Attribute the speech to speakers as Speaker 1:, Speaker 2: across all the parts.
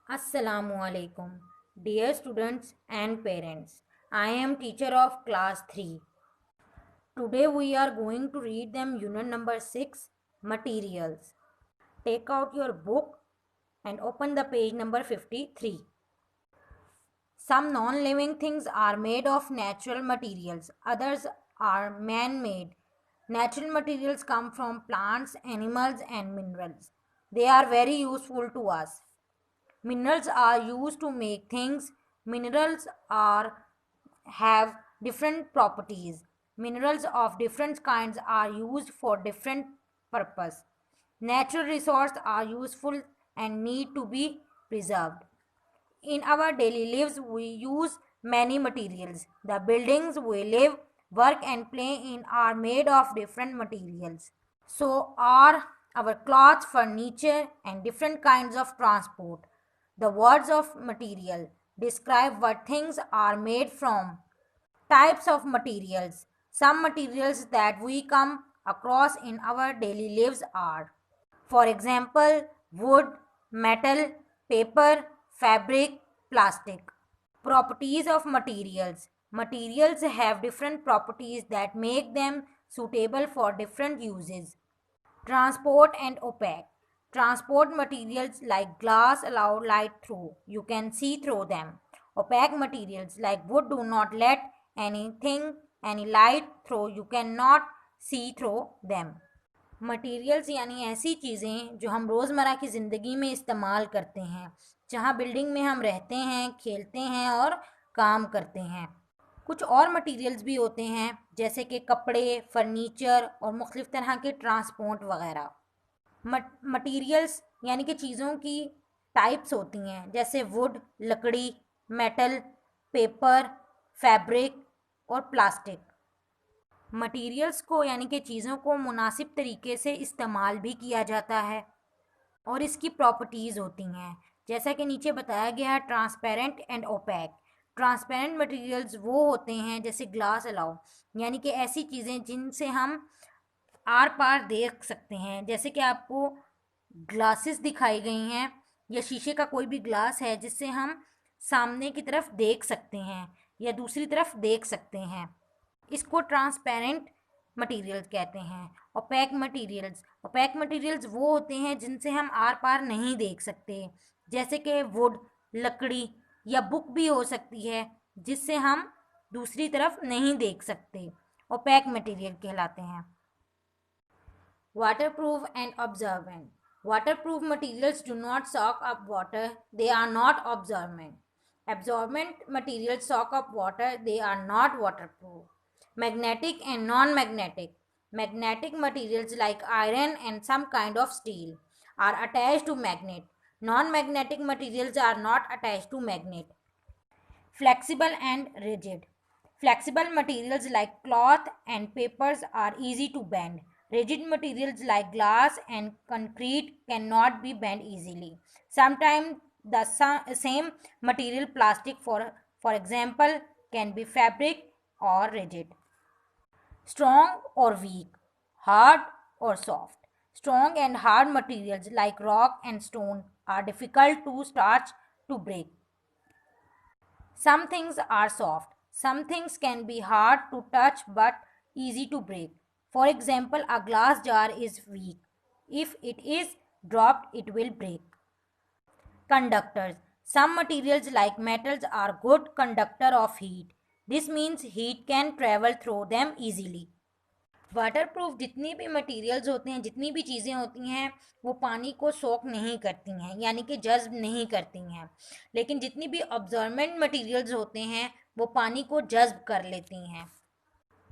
Speaker 1: Assalamu alaikum, dear students and parents. I am teacher of class 3. Today we are going to read them unit number 6, materials. Take out your book and open the page number 53. Some non-living things are made of natural materials, others are man-made. Natural materials come from plants, animals and minerals. They are very useful to us. Minerals are used to make things. Minerals are have different properties. Minerals of different kinds are used for different purpose. Natural resources are useful and need to be preserved. In our daily lives, we use many materials. The buildings we live, work and play in are made of different materials. So are our clothes, furniture and different kinds of transport. The words of material describe what things are made from. Types of materials. Some materials that we come across in our daily lives are, for example, wood, metal, paper, fabric, plastic. Properties of materials. Materials have different properties that make them suitable for different uses. Transport and opaque. Transport materials like glass allow light through. You can see through them. Opaque materials like wood do not let any light through. You cannot see through them. Materials यानी ऐसी चीज़ें जो हम रोज़मर्रा की ज़िंदगी में इस्तेमाल करते हैं, जहाँ बिल्डिंग में हम रहते हैं, खेलते हैं और काम करते हैं। कुछ और मटीरियल्स भी होते हैं जैसे कि कपड़े, फर्नीचर और मुख्तलिफ़ तरह के ट्रांसपोर्ट वगैरह। मटीरियल्स यानी कि चीज़ों की टाइप्स होती हैं जैसे वुड, लकड़ी, मेटल, पेपर, फैब्रिक और प्लास्टिक। मटीरियल्स को यानी कि चीज़ों को मुनासिब तरीके से इस्तेमाल भी किया जाता है और इसकी प्रॉपर्टीज़ होती हैं जैसा कि नीचे बताया गया है, transparent and opaque. Transparent materials वो होते हैं जैसे ग्लास अलाउ, यानी कि ऐसी चीज़ें जिनसे हम आर पार देख सकते हैं, जैसे कि आपको ग्लासेस दिखाई गई हैं या शीशे का कोई भी ग्लास है जिससे हम सामने की तरफ देख सकते हैं या दूसरी तरफ देख सकते हैं। इसको ट्रांसपेरेंट मटेरियल्स कहते हैं। ओपैक मटेरियल्स वो होते हैं जिनसे हम आर पार नहीं देख सकते, जैसे कि वुड, लकड़ी या बुक भी हो सकती है जिससे हम दूसरी तरफ नहीं देख सकते, ओपैक मटेरियल कहलाते हैं। Waterproof and absorbent. Waterproof materials do not soak up water, they are not absorbent. Absorbent materials soak up water, they are not waterproof. Magnetic and non-magnetic. Magnetic materials like iron and some kind of steel are attached to magnet. Non-magnetic materials are not attached to magnet. Flexible and rigid. Flexible materials like cloth and papers are easy to bend. Rigid materials like glass and concrete cannot be bent easily. Sometimes the same material, plastic for example, can be fabric or rigid. Strong or weak, hard or soft. Strong and hard materials like rock and stone are difficult to starch to break. Some things are soft. Some things can be hard to touch but easy to break. For example, a glass jar is weak. If it is dropped, it will break. Conductors. Some materials like metals are good conductor of heat. This means heat can travel through them easily. Waterproof जितनी भी materials होते हैं, जितनी भी चीज़ें होती हैं, वो पानी को सोक नहीं करती हैं, यानी कि जज्ब नहीं करती हैं। लेकिन जितनी भी ऑब्जॉर्बेंट मटेरियल्स होते हैं वो पानी को जज्ब कर लेती हैं।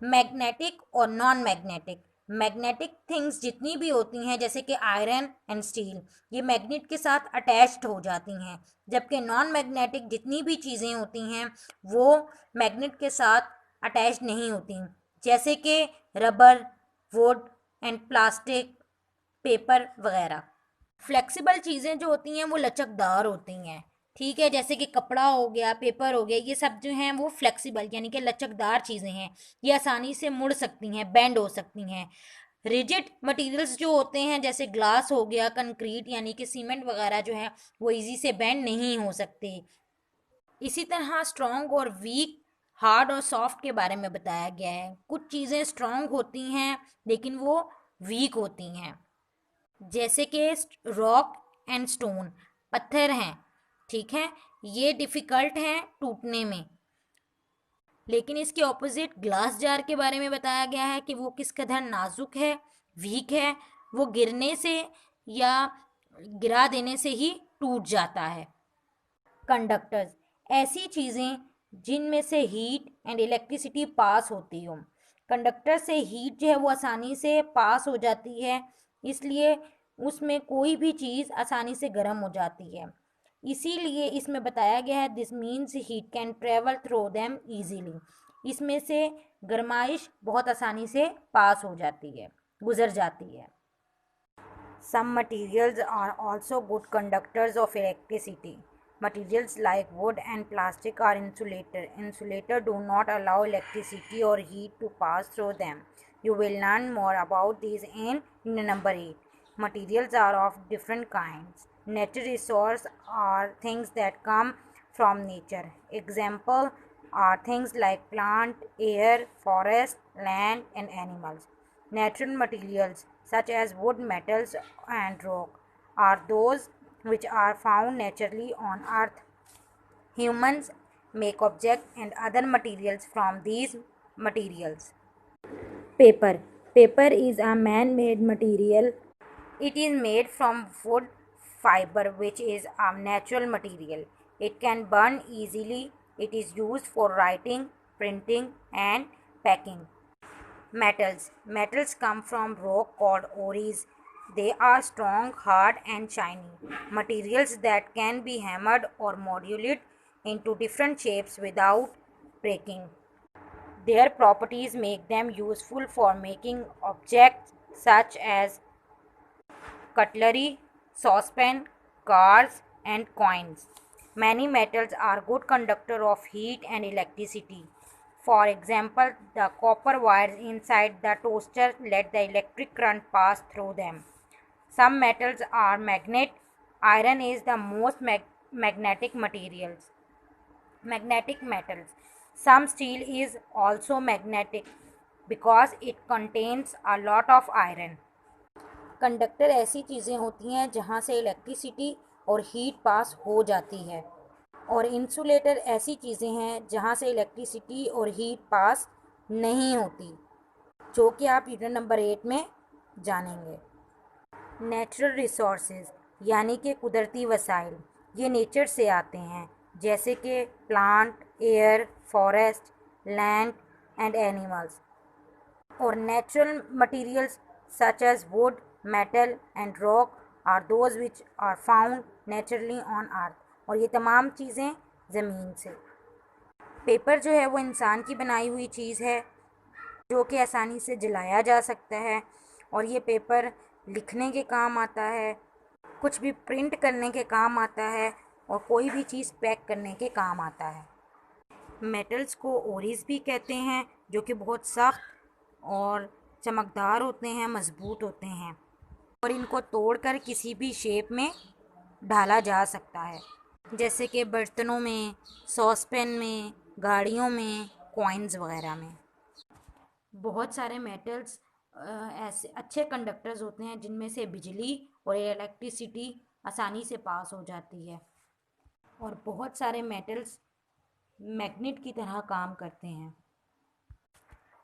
Speaker 1: मैग्नेटिक और नॉन मैग्नेटिक। मैग्नेटिक थिंग्स जितनी भी होती हैं जैसे कि आयरन एंड स्टील, ये मैग्नेट के साथ अटैच्ड हो जाती हैं, जबकि नॉन मैग्नेटिक जितनी भी चीज़ें होती हैं वो मैग्नेट के साथ अटैच नहीं होती, जैसे कि rubber, would and plastic, paper वगैरह। फ्लेक्सिबल चीज़ें जो होती हैं वो लचकदार होती हैं, ठीक है, जैसे कि कपड़ा हो गया, पेपर हो गया, ये सब जो हैं वो फ्लेक्सिबल यानी कि लचकदार चीज़ें हैं, ये आसानी से मुड़ सकती हैं, बेंड हो सकती हैं। रिजिड मटेरियल्स जो होते हैं जैसे ग्लास हो गया, कंक्रीट यानी कि सीमेंट वगैरह जो है वो इजी से बेंड नहीं हो सकते। इसी तरह स्ट्रॉन्ग और वीक, हार्ड और सॉफ्ट के बारे में बताया गया है। कुछ चीज़ें स्ट्रॉन्ग होती हैं लेकिन वो वीक होती हैं, जैसे कि रॉक एंड स्टोन, पत्थर हैं, ठीक है, ये डिफ़िकल्ट हैं टूटने में। लेकिन इसके ऑपोजिट ग्लास जार के बारे में बताया गया है कि वो किस कदर नाजुक है, वीक है, वो गिरने से या गिरा देने से ही टूट जाता है। कंडक्टर्स, ऐसी चीज़ें जिनमें से हीट एंड इलेक्ट्रिसिटी पास होती हो। कंडक्टर से हीट जो है वो आसानी से पास हो जाती है, इसलिए उसमें कोई भी चीज़ आसानी से गर्म हो जाती है। इसीलिए इसमें बताया गया है this means heat can travel through them easily. इसमें से गर्माइश बहुत आसानी से पास हो जाती है, गुजर जाती है। Some materials are also good conductors of electricity. Materials like wood and plastic are insulator. Insulator do not allow electricity or heat to pass through them. You will learn more about these in number 8. Materials are of different kinds. Natural resources are things that come from nature. Example are things like plant, air, forest, land, and animals. Natural materials such as wood, metals, and rock are those which are found naturally on earth. Humans make objects and other materials from these materials. Paper. Paper is a man made material. It is made from wood fiber, which is a natural material. It can burn easily. It is used for writing, printing, and packing. Metals. Metals come from rock called ores. They are strong, hard, and shiny. Materials that can be hammered or modulated into different shapes without breaking. Their properties make them useful for making objects such as cutlery, saucepan, cars, and coins. Many metals are good conductor of heat and electricity. For example, the copper wires inside the toaster let the electric current pass through them. Some metals are magnet. Iron is the most magnetic materials. Magnetic metals. Some steel is also magnetic because it contains a lot of iron. Conductor ऐसी चीज़ें होती हैं जहाँ से electricity और heat पास हो जाती है, और इंसुलेटर ऐसी चीज़ें हैं जहाँ से इलेक्ट्रिसिटी और हीट पास नहीं होती, जो कि आप यूनिट नंबर 8 में जानेंगे। नेचुरल रिसोर्सेज यानी कि कुदरती वसाइल, ये नेचर से आते हैं, जैसे कि plant, air, forest, land and animals. और natural materials such as wood, metal and rock are those which are found naturally on earth. और ये तमाम चीज़ें ज़मीन से। पेपर जो है वो इंसान की बनाई हुई चीज़ है जो कि आसानी से जलाया जा सकता है, और ये पेपर लिखने के काम आता है, कुछ भी प्रिंट करने के काम आता है, और कोई भी चीज़ पैक करने के काम आता है। मेटल्स को ओरीज भी कहते हैं, जो कि बहुत सख्त और चमकदार होते हैं, मज़बूत होते हैं, और इनको तोड़कर किसी भी शेप में ढाला जा सकता है, जैसे कि बर्तनों में, सॉसपैन में, गाड़ियों में, कॉइन्स वगैरह में। बहुत सारे मेटल्स ऐसे अच्छे कंडक्टर्स होते हैं जिनमें से बिजली और इलेक्ट्रिसिटी आसानी से पास हो जाती है, और बहुत सारे मेटल्स मैग्नेट की तरह काम करते हैं।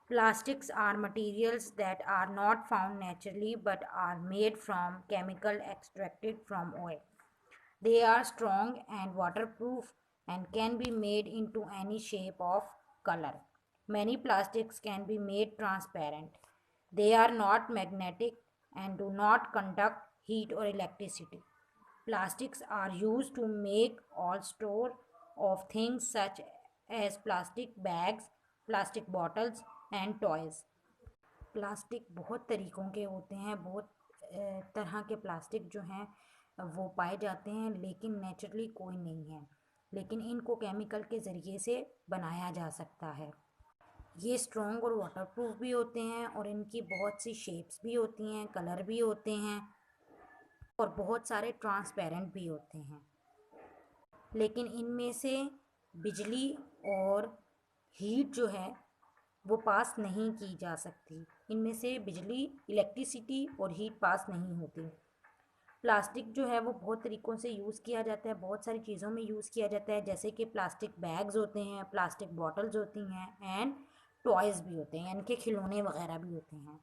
Speaker 1: Plastics are materials that are not found naturally but are made from chemical extracted from oil. They are strong and waterproof and can be made into any shape of color. Many plastics can be made transparent. They are not magnetic and do not conduct heat or electricity. Plastics are used to make all store of things such as plastic bags, plastic bottles and toys. Plastic बहुत तरीक़ों के होते हैं, बहुत तरह के plastic जो हैं वो पाए जाते हैं, लेकिन नेचुरली कोई नहीं है, लेकिन इनको केमिकल के ज़रिए से बनाया जा सकता है। ये स्ट्रॉन्ग और वाटरप्रूफ भी होते हैं और इनकी बहुत सी शेप्स भी होती हैं, कलर भी होते हैं और बहुत सारे ट्रांसपेरेंट भी होते हैं। लेकिन इनमें से बिजली और हीट जो है वो पास नहीं की जा सकती। इनमें से बिजली, इलेक्ट्रिसिटी और हीट पास नहीं होती। प्लास्टिक जो है वो बहुत तरीक़ों से यूज़ किया जाता है, बहुत सारी चीज़ों में यूज़ किया जाता है, जैसे कि प्लास्टिक बैग्स होते हैं, प्लास्टिक बॉटल्स होती हैं एंड टॉयज़ भी होते हैं, इनके खिलौने वगैरह भी होते हैं।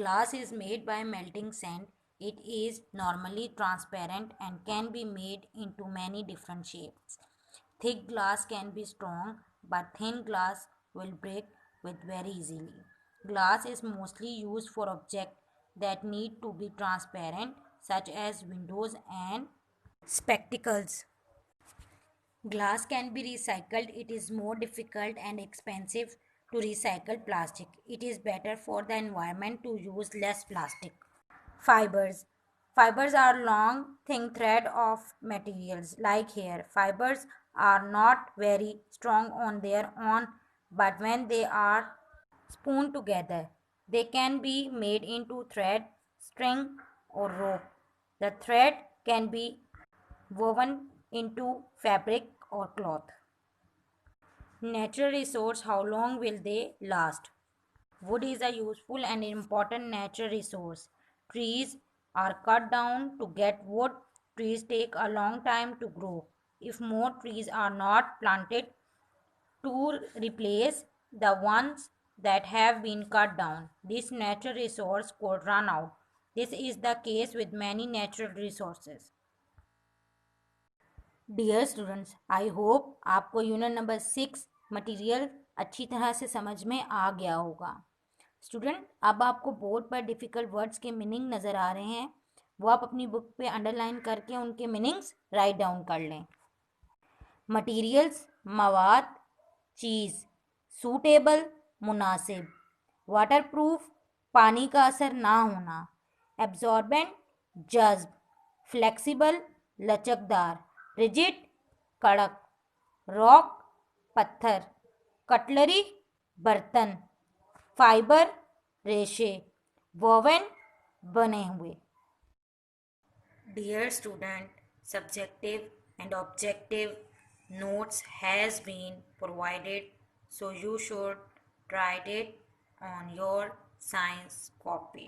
Speaker 1: Glass is made by melting sand. It is normally transparent and can be made into many different shapes. Thick glass can be strong, but thin glass will break with very easily. Glass is mostly used for objects that need to be transparent, such as windows and spectacles. Glass can be recycled. It is more difficult and expensive to recycle plastic. It is better for the environment to use less plastic. Fibers. Fibers are long, thin thread of materials like hair. Fibers are not very strong on their own, but when they are spoon together. They can be made into thread, string, or rope. The thread can be woven into fabric or cloth. Natural resource, how long will they last? Wood is a useful and important natural resource. Trees are cut down to get wood. Trees take a long time to grow. If more trees are not planted to replace the ones that have been cut down, this natural resource could run out. This is the case with many natural resources. Dear students, I hope आपको unit number 6 material अच्छी तरह से समझ में आ गया होगा। Student, अब आपको बोर्ड पर डिफ़िकल्ट वर्ड्स के मीनिंग नज़र आ रहे हैं, वो आप अपनी बुक पे अंडरलाइन करके उनके मीनिंग्स राइट डाउन कर लें। मटीरियल्स, मवाद, चीज़। सूटेबल, मुनासिब। वाटरप्रूफ, पानी का असर ना होना। एब्जॉर्बेंट, जज्ब। फ्लेक्सिबल, लचकदार। रिजिड, कड़क। रॉक, पत्थर। कटलरी, बर्तन। फाइबर, रेशे। वोवन, बने हुए। Dear student, subjective and objective notes has been provided, so you should write it on your science copy.